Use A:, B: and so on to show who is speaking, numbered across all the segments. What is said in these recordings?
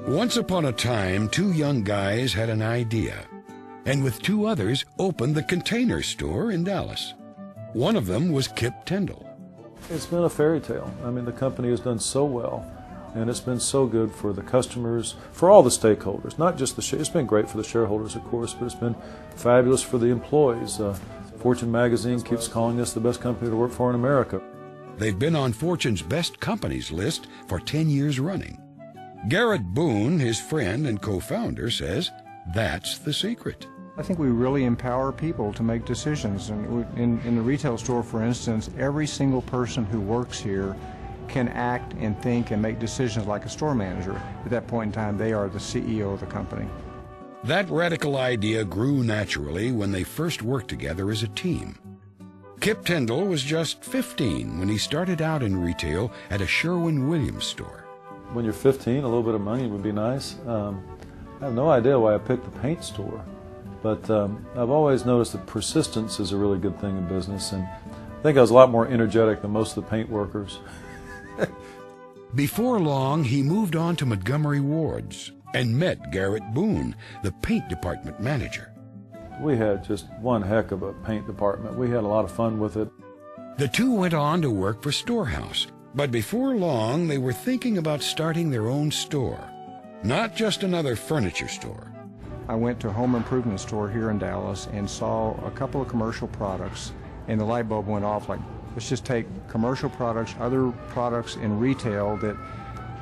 A: Once upon a time, two young guys had an idea, and with two others opened the Container Store in Dallas. One of them was Kip Tindell.
B: It's been a fairy tale. I mean, the company has done so well, and it's been so good for the customers, for all the stakeholders, not just the it's been great for the shareholders, of course, but it's been fabulous for the employees. Fortune magazine keeps calling us the best company to work for in America.
A: They've been on Fortune's best companies list for 10 years running. Garrett Boone, his friend and co-founder, says that's the secret.
C: I think we really empower people to make decisions. And in the retail store, for instance, every single person who works here can act and think and make decisions like a store manager. At that point in time, they are the CEO of the company.
A: That radical idea grew naturally when they first worked together as a team. Kip Tindell was just 15 when he started out in retail at a Sherwin-Williams store. When
B: you're 15, a little bit of money would be nice. I have no idea why I picked the paint store, but I've always noticed that persistence is a really good thing in business, and I think I was a lot more energetic than most of the paint workers.
A: Before long, he moved on to Montgomery Ward's and met Garrett Boone, the paint department manager.
B: We had just one heck of a paint department. We had a lot of fun with it.
A: The two went on to work for Storehouse, but before long they were thinking about starting their own store, not just another furniture store.
C: I went to a home improvement store here in Dallas and saw a couple of commercial products, and the light bulb went off like, let's just take commercial products, other products in retail that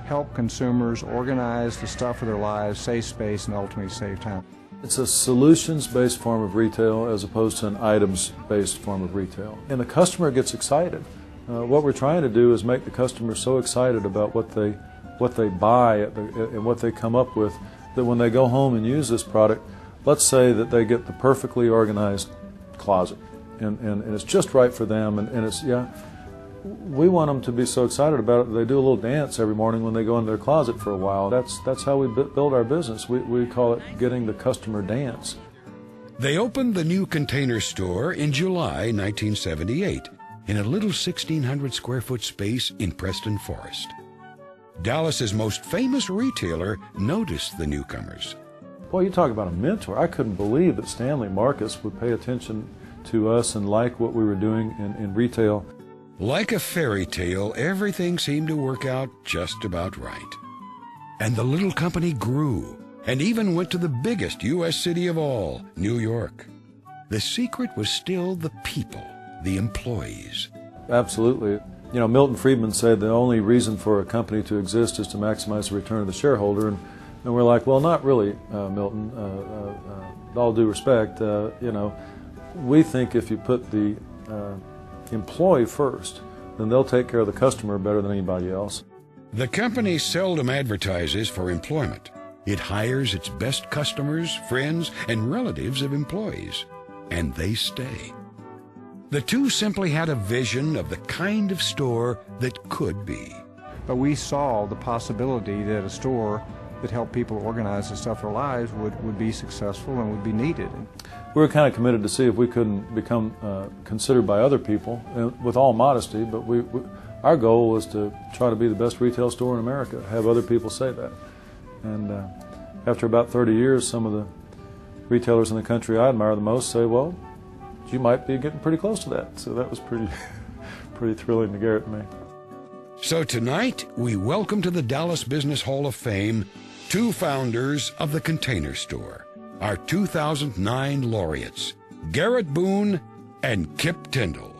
C: help consumers organize the stuff of their lives, save space, and ultimately save time.
B: It's a solutions-based form of retail as opposed to an items-based form of retail. And the customer gets excited. What we're trying to do is make the customer so excited about what they buy and what they come up with that when they go home and use this product, let's say that they get the perfectly organized closet. And it's just right for them, and it's, we want them to be so excited about it that they do a little dance every morning when they go into their closet for a while. That's how we build our business. We call it getting the customer dance.
A: They opened the new Container Store in July 1978 in a little 1,600 square foot space in Preston Forest. Dallas's most famous retailer noticed the newcomers.
B: Boy, you talk about a mentor. I couldn't believe that Stanley Marcus would pay attention to us and like what we were doing in retail.
A: Like a fairy tale, everything seemed to work out just about right. And the little company grew and even went to the biggest U.S. city of all, New York. The secret was still the people, the employees.
B: Absolutely. You know, Milton Friedman said the only reason for a company to exist is to maximize the return of the shareholder. And we're like, well, not really, Milton. With all due respect, you know, we think if you put the employee first, then they'll take care of the customer better than anybody else.
A: The company seldom advertises for employment. It hires its best customers, friends, and relatives of employees, and they stay. The two simply had a vision of the kind of store that could be.
C: But we saw the possibility that a store that helped people organize the stuff of their lives would be successful and would be needed.
B: We were kind of committed to see if we couldn't become considered by other people, with all modesty, but our goal was to try to be the best retail store in America, have other people say that. And after about 30 years, some of the retailers in the country I admire the most say, well, you might be getting pretty close to that. So that was pretty thrilling to Garrett and me.
A: So tonight, we welcome to the Dallas Business Hall of Fame two founders of the Container Store, our 2009 laureates, Garrett Boone and Kip Tindell.